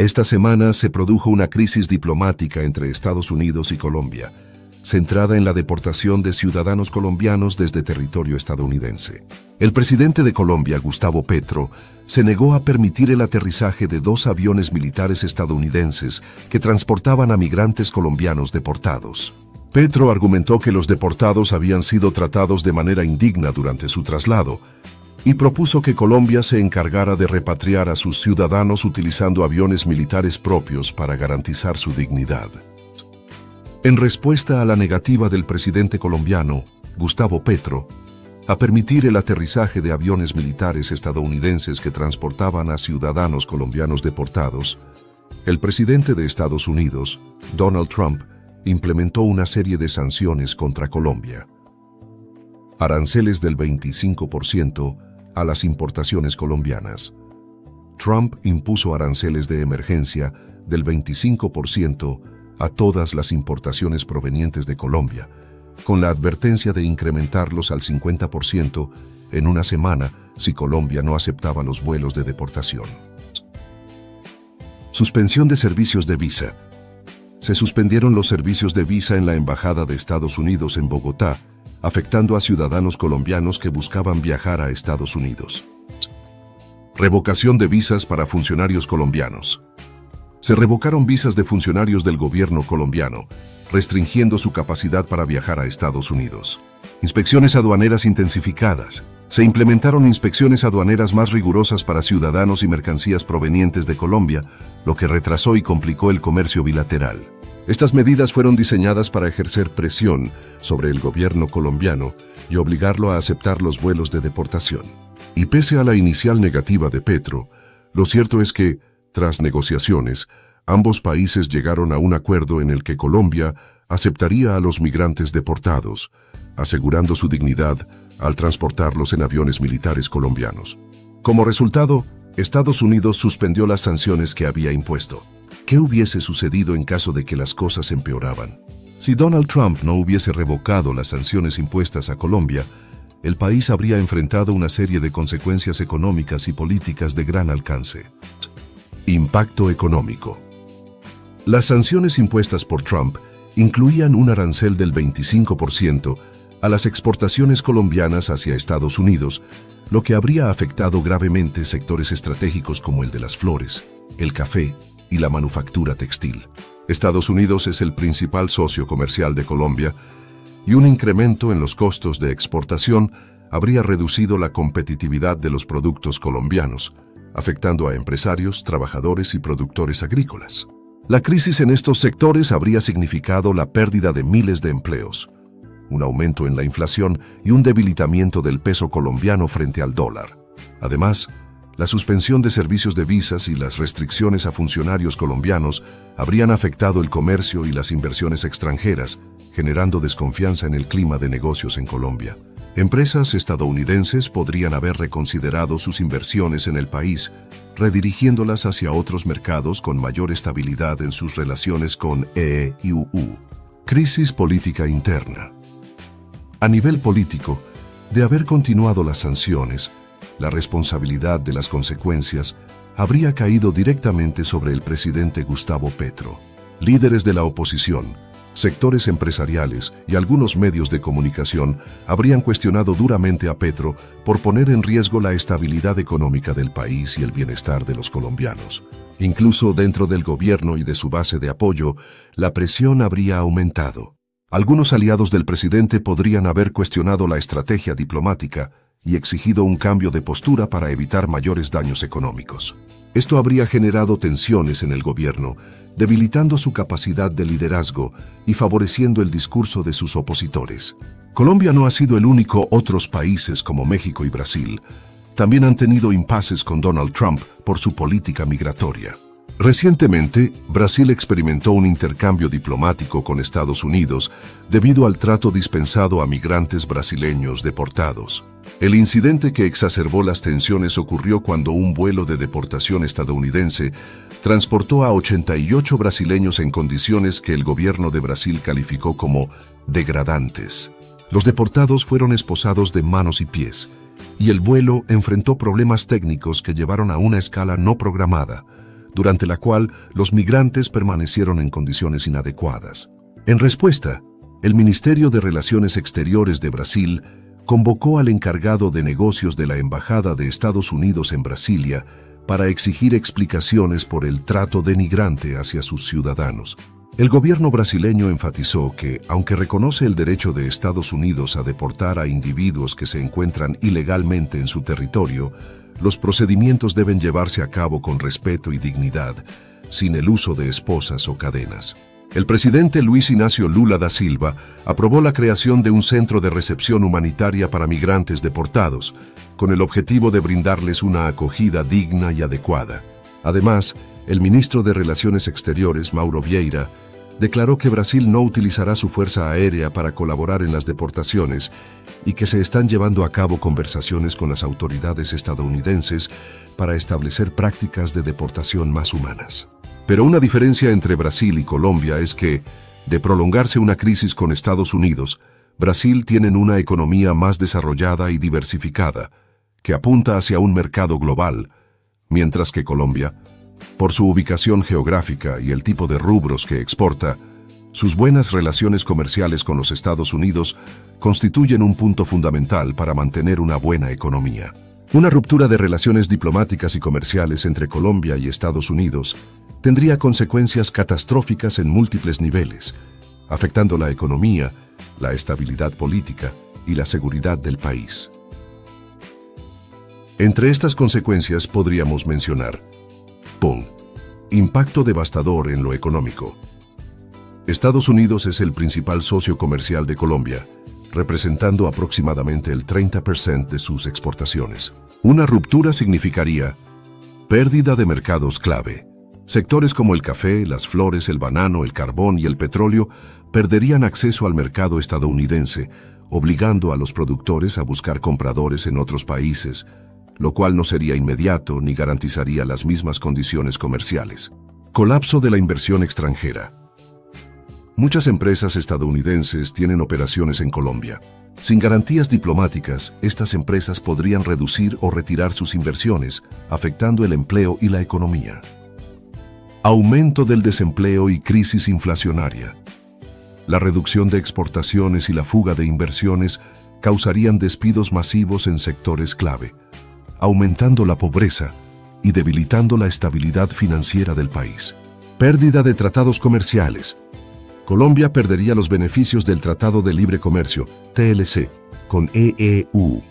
Esta semana se produjo una crisis diplomática entre Estados Unidos y Colombia, centrada en la deportación de ciudadanos colombianos desde territorio estadounidense. El presidente de Colombia, Gustavo Petro, se negó a permitir el aterrizaje de 2 aviones militares estadounidenses que transportaban a migrantes colombianos deportados. Petro argumentó que los deportados habían sido tratados de manera indigna durante su traslado y propuso que Colombia se encargara de repatriar a sus ciudadanos utilizando aviones militares propios para garantizar su dignidad. En respuesta a la negativa del presidente colombiano, Gustavo Petro, a permitir el aterrizaje de aviones militares estadounidenses que transportaban a ciudadanos colombianos deportados, el presidente de Estados Unidos, Donald Trump, implementó una serie de sanciones contra Colombia. Aranceles del 25% a las importaciones colombianas. Trump impuso aranceles de emergencia del 25% a todas las importaciones provenientes de Colombia, con la advertencia de incrementarlos al 50% en una semana si Colombia no aceptaba los vuelos de deportación. Suspensión de servicios de visa. Se suspendieron los servicios de visa en la Embajada de Estados Unidos en Bogotá, afectando a ciudadanos colombianos que buscaban viajar a Estados Unidos. Revocación de visas para funcionarios colombianos. Se revocaron visas de funcionarios del gobierno colombiano, restringiendo su capacidad para viajar a Estados Unidos. Inspecciones aduaneras intensificadas. Se implementaron inspecciones aduaneras más rigurosas para ciudadanos y mercancías provenientes de Colombia, lo que retrasó y complicó el comercio bilateral. Estas medidas fueron diseñadas para ejercer presión sobre el gobierno colombiano y obligarlo a aceptar los vuelos de deportación. Y pese a la inicial negativa de Petro, lo cierto es que, tras negociaciones, ambos países llegaron a un acuerdo en el que Colombia aceptaría a los migrantes deportados, asegurando su dignidad al transportarlos en aviones militares colombianos. Como resultado, Estados Unidos suspendió las sanciones que había impuesto. ¿Qué hubiese sucedido en caso de que las cosas empeoraban? Si Donald Trump no hubiese revocado las sanciones impuestas a Colombia, el país habría enfrentado una serie de consecuencias económicas y políticas de gran alcance. Impacto económico. Las sanciones impuestas por Trump incluían un arancel del 25% a las exportaciones colombianas hacia Estados Unidos, lo que habría afectado gravemente sectores estratégicos como el de las flores, el café y la manufactura textil. Estados Unidos es el principal socio comercial de Colombia y un incremento en los costos de exportación habría reducido la competitividad de los productos colombianos, afectando a empresarios, trabajadores y productores agrícolas. La crisis en estos sectores habría significado la pérdida de miles de empleos, un aumento en la inflación y un debilitamiento del peso colombiano frente al dólar. Además, la suspensión de servicios de visas y las restricciones a funcionarios colombianos habrían afectado el comercio y las inversiones extranjeras, generando desconfianza en el clima de negocios en Colombia. Empresas estadounidenses podrían haber reconsiderado sus inversiones en el país, redirigiéndolas hacia otros mercados con mayor estabilidad en sus relaciones con EU. Crisis política interna. A nivel político, de haber continuado las sanciones, la responsabilidad de las consecuencias habría caído directamente sobre el presidente Gustavo Petro. Líderes de la oposición, sectores empresariales y algunos medios de comunicación habrían cuestionado duramente a Petro por poner en riesgo la estabilidad económica del país y el bienestar de los colombianos. Incluso dentro del gobierno y de su base de apoyo, la presión habría aumentado. Algunos aliados del presidente podrían haber cuestionado la estrategia diplomática y exigido un cambio de postura para evitar mayores daños económicos. Esto habría generado tensiones en el gobierno, debilitando su capacidad de liderazgo y favoreciendo el discurso de sus opositores. Colombia no ha sido el único. Otros países como México y Brasil también han tenido impases con Donald Trump por su política migratoria. Recientemente, Brasil experimentó un intercambio diplomático con Estados Unidos debido al trato dispensado a migrantes brasileños deportados. El incidente que exacerbó las tensiones ocurrió cuando un vuelo de deportación estadounidense transportó a 88 brasileños en condiciones que el gobierno de Brasil calificó como degradantes. Los deportados fueron esposados de manos y pies, y el vuelo enfrentó problemas técnicos que llevaron a una escala no programada, durante la cual los migrantes permanecieron en condiciones inadecuadas. En respuesta, el Ministerio de Relaciones Exteriores de Brasil convocó al encargado de negocios de la Embajada de Estados Unidos en Brasilia para exigir explicaciones por el trato denigrante hacia sus ciudadanos. El gobierno brasileño enfatizó que, aunque reconoce el derecho de Estados Unidos a deportar a individuos que se encuentran ilegalmente en su territorio, los procedimientos deben llevarse a cabo con respeto y dignidad, sin el uso de esposas o cadenas. El presidente Luis Inácio Lula da Silva aprobó la creación de un centro de recepción humanitaria para migrantes deportados, con el objetivo de brindarles una acogida digna y adecuada. Además, el ministro de Relaciones Exteriores, Mauro Vieira, declaró que Brasil no utilizará su fuerza aérea para colaborar en las deportaciones y que se están llevando a cabo conversaciones con las autoridades estadounidenses para establecer prácticas de deportación más humanas. Pero una diferencia entre Brasil y Colombia es que, de prolongarse una crisis con Estados Unidos, Brasil tiene una economía más desarrollada y diversificada, que apunta hacia un mercado global, mientras que Colombia, por su ubicación geográfica y el tipo de rubros que exporta, sus buenas relaciones comerciales con los Estados Unidos constituyen un punto fundamental para mantener una buena economía. Una ruptura de relaciones diplomáticas y comerciales entre Colombia y Estados Unidos tendría consecuencias catastróficas en múltiples niveles, afectando la economía, la estabilidad política y la seguridad del país. Entre estas consecuencias podríamos mencionar: impacto devastador en lo económico. Estados Unidos es el principal socio comercial de Colombia, representando aproximadamente el 30% de sus exportaciones. Una ruptura significaría pérdida de mercados clave. Sectores como el café, las flores, el banano, el carbón y el petróleo perderían acceso al mercado estadounidense, obligando a los productores a buscar compradores en otros países, lo cual no sería inmediato ni garantizaría las mismas condiciones comerciales. Colapso de la inversión extranjera. Muchas empresas estadounidenses tienen operaciones en Colombia. Sin garantías diplomáticas, estas empresas podrían reducir o retirar sus inversiones, afectando el empleo y la economía. Aumento del desempleo y crisis inflacionaria. La reducción de exportaciones y la fuga de inversiones causarían despidos masivos en sectores clave, aumentando la pobreza y debilitando la estabilidad financiera del país. Pérdida de tratados comerciales. Colombia perdería los beneficios del Tratado de Libre Comercio, TLC, con EEU,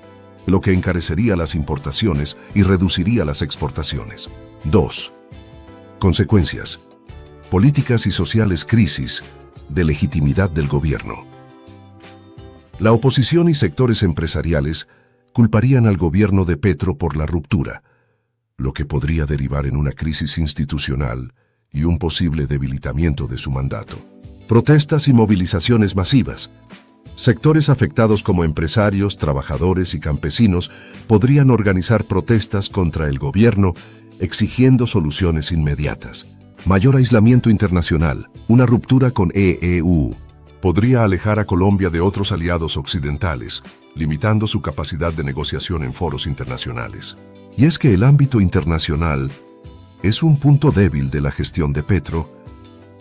lo que encarecería las importaciones y reduciría las exportaciones. 2. Consecuencias. Políticas y sociales. Crisis de legitimidad del gobierno. La oposición y sectores empresariales culparían al gobierno de Petro por la ruptura, lo que podría derivar en una crisis institucional y un posible debilitamiento de su mandato. Protestas y movilizaciones masivas. Sectores afectados como empresarios, trabajadores y campesinos podrían organizar protestas contra el gobierno, exigiendo soluciones inmediatas. Mayor aislamiento internacional. Una ruptura con EEU podría alejar a Colombia de otros aliados occidentales, limitando su capacidad de negociación en foros internacionales. Y es que el ámbito internacional es un punto débil de la gestión de Petro,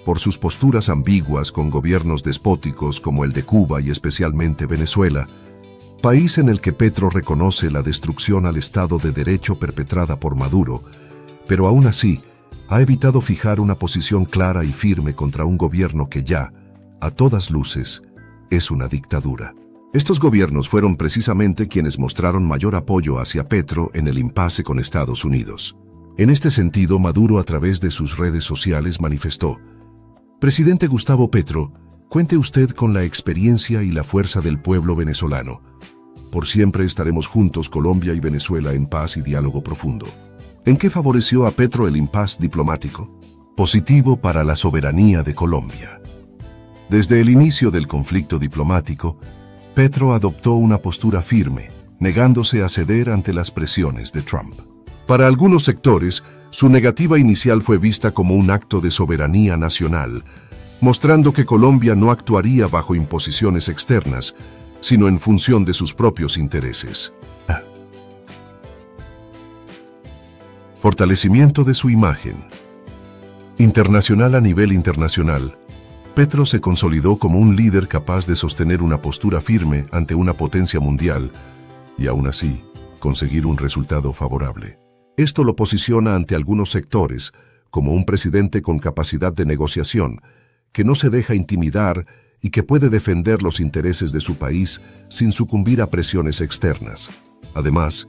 por sus posturas ambiguas con gobiernos despóticos como el de Cuba y especialmente Venezuela, país en el que Petro reconoce la destrucción al Estado de Derecho perpetrada por Maduro, pero aún así ha evitado fijar una posición clara y firme contra un gobierno que ya, a todas luces, es una dictadura. Estos gobiernos fueron precisamente quienes mostraron mayor apoyo hacia Petro en el impasse con Estados Unidos. En este sentido, Maduro a través de sus redes sociales manifestó: Presidente Gustavo Petro, cuente usted con la experiencia y la fuerza del pueblo venezolano. Por siempre estaremos juntos Colombia y Venezuela en paz y diálogo profundo. ¿En qué favoreció a Petro el impasse diplomático? Positivo para la soberanía de Colombia. Desde el inicio del conflicto diplomático, Petro adoptó una postura firme, negándose a ceder ante las presiones de Trump. Para algunos sectores, su negativa inicial fue vista como un acto de soberanía nacional, mostrando que Colombia no actuaría bajo imposiciones externas, sino en función de sus propios intereses. Fortalecimiento de su imagen. Internacional. A nivel internacional, Petro se consolidó como un líder capaz de sostener una postura firme ante una potencia mundial y, aún así, conseguir un resultado favorable. Esto lo posiciona ante algunos sectores como un presidente con capacidad de negociación, que no se deja intimidar y que puede defender los intereses de su país sin sucumbir a presiones externas. Además,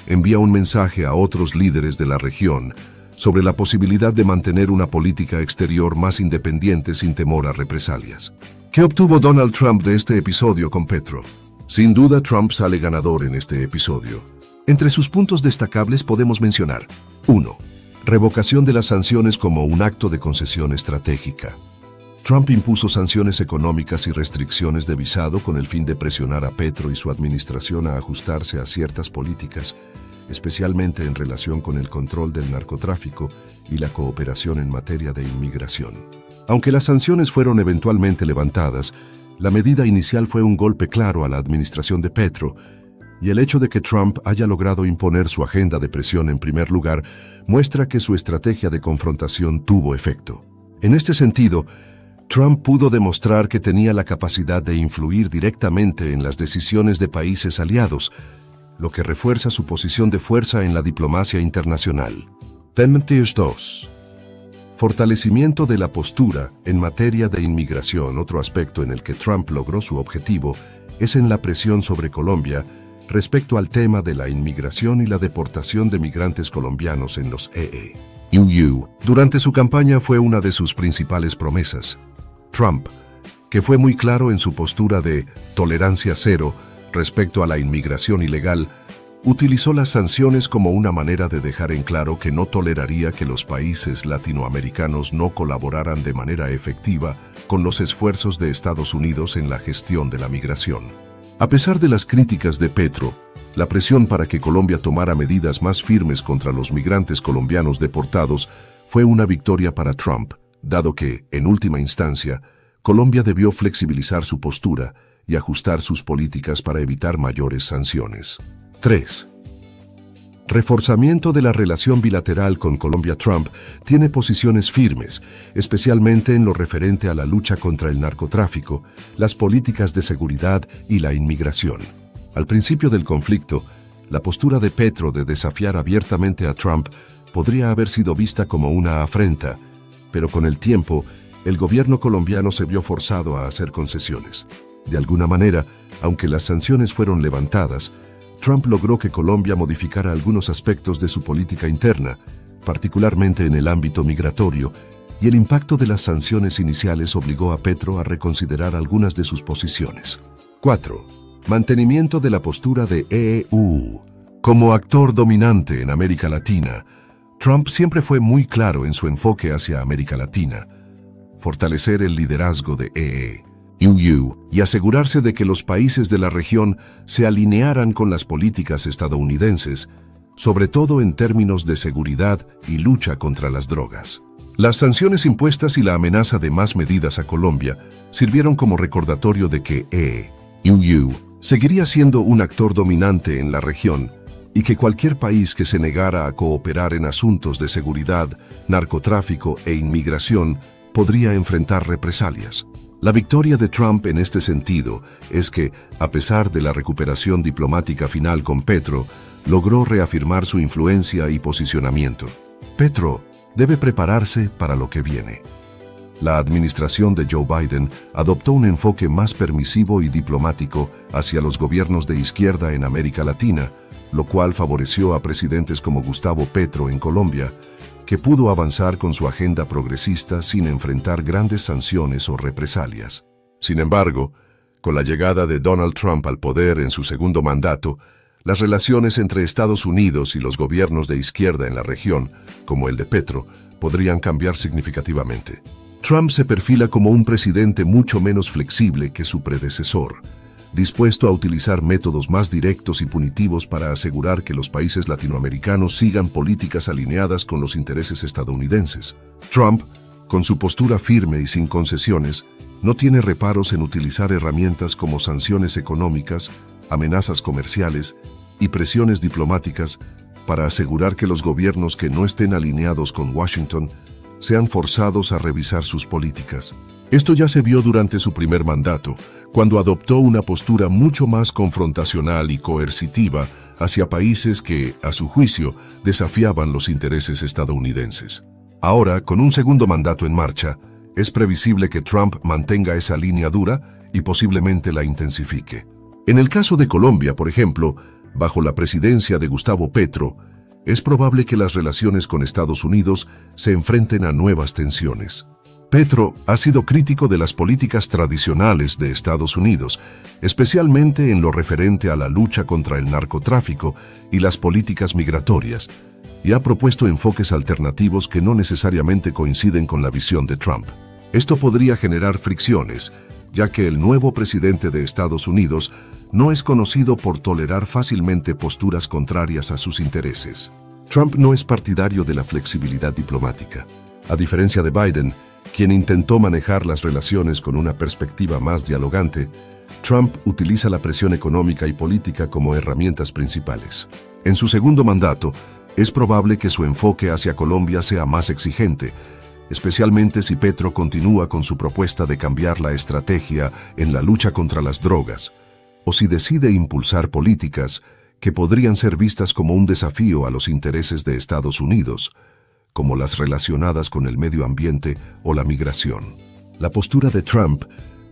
envía un mensaje a otros líderes de la región sobre la posibilidad de mantener una política exterior más independiente sin temor a represalias. ¿Qué obtuvo Donald Trump de este episodio con Petro? Sin duda, Trump sale ganador en este episodio. Entre sus puntos destacables podemos mencionar: 1. Revocación de las sanciones como un acto de concesión estratégica. Trump impuso sanciones económicas y restricciones de visado con el fin de presionar a Petro y su administración a ajustarse a ciertas políticas, especialmente en relación con el control del narcotráfico y la cooperación en materia de inmigración. Aunque las sanciones fueron eventualmente levantadas, la medida inicial fue un golpe claro a la administración de Petro, y el hecho de que Trump haya logrado imponer su agenda de presión en primer lugar muestra que su estrategia de confrontación tuvo efecto. En este sentido, Trump pudo demostrar que tenía la capacidad de influir directamente en las decisiones de países aliados, lo que refuerza su posición de fuerza en la diplomacia internacional. 2. Fortalecimiento de la postura en materia de inmigración. Otro aspecto en el que Trump logró su objetivo es en la presión sobre Colombia respecto al tema de la inmigración y la deportación de migrantes colombianos en los EU. Durante su campaña fue una de sus principales promesas. Trump, que fue muy claro en su postura de tolerancia cero respecto a la inmigración ilegal, utilizó las sanciones como una manera de dejar en claro que no toleraría que los países latinoamericanos no colaboraran de manera efectiva con los esfuerzos de Estados Unidos en la gestión de la migración. A pesar de las críticas de Petro, la presión para que Colombia tomara medidas más firmes contra los migrantes colombianos deportados fue una victoria para Trump, dado que, en última instancia, Colombia debió flexibilizar su postura y ajustar sus políticas para evitar mayores sanciones. 3. Reforzamiento de la relación bilateral con Colombia. Trump tiene posiciones firmes, especialmente en lo referente a la lucha contra el narcotráfico, las políticas de seguridad y la inmigración. Al principio del conflicto, la postura de Petro de desafiar abiertamente a Trump podría haber sido vista como una afrenta, pero con el tiempo, el gobierno colombiano se vio forzado a hacer concesiones. De alguna manera, aunque las sanciones fueron levantadas, Trump logró que Colombia modificara algunos aspectos de su política interna, particularmente en el ámbito migratorio, y el impacto de las sanciones iniciales obligó a Petro a reconsiderar algunas de sus posiciones. 4. Mantenimiento de la postura de EU. Como actor dominante en América Latina, Trump siempre fue muy claro en su enfoque hacia América Latina: fortalecer el liderazgo de EU y asegurarse de que los países de la región se alinearan con las políticas estadounidenses, sobre todo en términos de seguridad y lucha contra las drogas. Las sanciones impuestas y la amenaza de más medidas a Colombia sirvieron como recordatorio de que EU seguiría siendo un actor dominante en la región y que cualquier país que se negara a cooperar en asuntos de seguridad, narcotráfico e inmigración podría enfrentar represalias. La victoria de Trump en este sentido es que, a pesar de la recuperación diplomática final con Petro, logró reafirmar su influencia y posicionamiento. Petro debe prepararse para lo que viene. La administración de Joe Biden adoptó un enfoque más permisivo y diplomático hacia los gobiernos de izquierda en América Latina, lo cual favoreció a presidentes como Gustavo Petro en Colombia, que pudo avanzar con su agenda progresista sin enfrentar grandes sanciones o represalias. Sin embargo, con la llegada de Donald Trump al poder en su segundo mandato, las relaciones entre Estados Unidos y los gobiernos de izquierda en la región, como el de Petro, podrían cambiar significativamente. Trump se perfila como un presidente mucho menos flexible que su predecesor, dispuesto a utilizar métodos más directos y punitivos para asegurar que los países latinoamericanos sigan políticas alineadas con los intereses estadounidenses. Trump, con su postura firme y sin concesiones, no tiene reparos en utilizar herramientas como sanciones económicas, amenazas comerciales y presiones diplomáticas para asegurar que los gobiernos que no estén alineados con Washington sean forzados a revisar sus políticas. Esto ya se vio durante su primer mandato, cuando adoptó una postura mucho más confrontacional y coercitiva hacia países que, a su juicio, desafiaban los intereses estadounidenses. Ahora, con un segundo mandato en marcha, es previsible que Trump mantenga esa línea dura y posiblemente la intensifique. En el caso de Colombia, por ejemplo, bajo la presidencia de Gustavo Petro, es probable que las relaciones con Estados Unidos se enfrenten a nuevas tensiones. Petro ha sido crítico de las políticas tradicionales de Estados Unidos, especialmente en lo referente a la lucha contra el narcotráfico y las políticas migratorias, y ha propuesto enfoques alternativos que no necesariamente coinciden con la visión de Trump. Esto podría generar fricciones, ya que el nuevo presidente de Estados Unidos no es conocido por tolerar fácilmente posturas contrarias a sus intereses. Trump no es partidario de la flexibilidad diplomática. A diferencia de Biden, quien intentó manejar las relaciones con una perspectiva más dialogante, Trump utiliza la presión económica y política como herramientas principales. En su segundo mandato, es probable que su enfoque hacia Colombia sea más exigente, especialmente si Petro continúa con su propuesta de cambiar la estrategia en la lucha contra las drogas, o si decide impulsar políticas que podrían ser vistas como un desafío a los intereses de Estados Unidos, como las relacionadas con el medio ambiente o la migración. La postura de Trump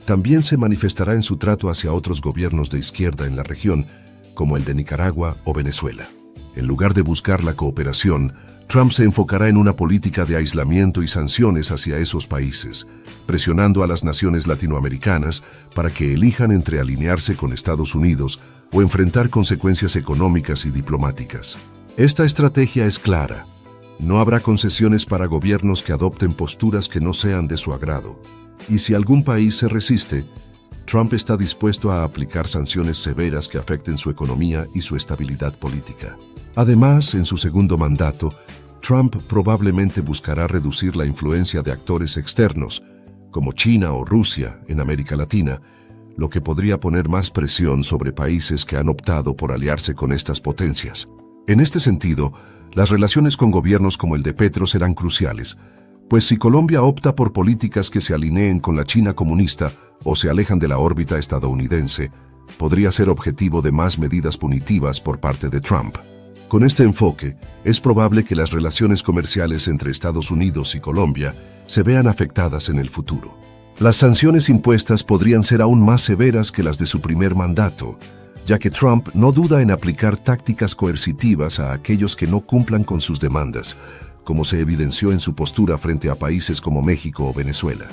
también se manifestará en su trato hacia otros gobiernos de izquierda en la región, como el de Nicaragua o Venezuela. En lugar de buscar la cooperación, Trump se enfocará en una política de aislamiento y sanciones hacia esos países, presionando a las naciones latinoamericanas para que elijan entre alinearse con Estados Unidos o enfrentar consecuencias económicas y diplomáticas. Esta estrategia es clara. No habrá concesiones para gobiernos que adopten posturas que no sean de su agrado. Y si algún país se resiste, Trump está dispuesto a aplicar sanciones severas que afecten su economía y su estabilidad política. Además, en su segundo mandato, Trump probablemente buscará reducir la influencia de actores externos, como China o Rusia, en América Latina, lo que podría poner más presión sobre países que han optado por aliarse con estas potencias. En este sentido, las relaciones con gobiernos como el de Petro serán cruciales, pues si Colombia opta por políticas que se alineen con la China comunista o se alejan de la órbita estadounidense, podría ser objetivo de más medidas punitivas por parte de Trump. Con este enfoque, es probable que las relaciones comerciales entre Estados Unidos y Colombia se vean afectadas en el futuro. Las sanciones impuestas podrían ser aún más severas que las de su primer mandato, ya que Trump no duda en aplicar tácticas coercitivas a aquellos que no cumplan con sus demandas, como se evidenció en su postura frente a países como México o Venezuela.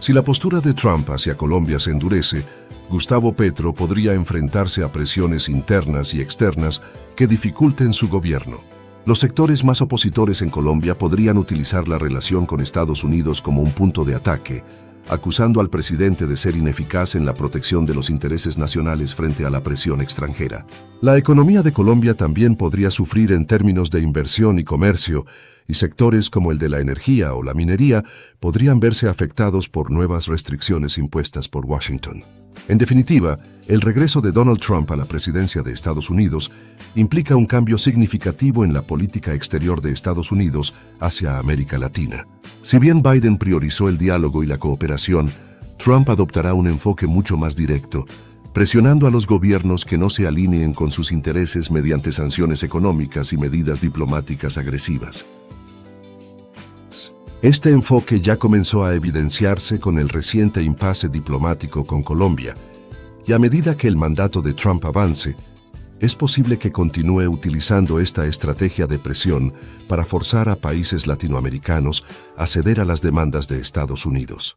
Si la postura de Trump hacia Colombia se endurece, Gustavo Petro podría enfrentarse a presiones internas y externas que dificulten su gobierno. Los sectores más opositores en Colombia podrían utilizar la relación con Estados Unidos como un punto de ataque, acusando al presidente de ser ineficaz en la protección de los intereses nacionales frente a la presión extranjera. La economía de Colombia también podría sufrir en términos de inversión y comercio, y sectores como el de la energía o la minería podrían verse afectados por nuevas restricciones impuestas por Washington. En definitiva, el regreso de Donald Trump a la presidencia de Estados Unidos implica un cambio significativo en la política exterior de Estados Unidos hacia América Latina. Si bien Biden priorizó el diálogo y la cooperación, Trump adoptará un enfoque mucho más directo, presionando a los gobiernos que no se alineen con sus intereses mediante sanciones económicas y medidas diplomáticas agresivas. Este enfoque ya comenzó a evidenciarse con el reciente impasse diplomático con Colombia, y a medida que el mandato de Trump avance, es posible que continúe utilizando esta estrategia de presión para forzar a países latinoamericanos a ceder a las demandas de Estados Unidos.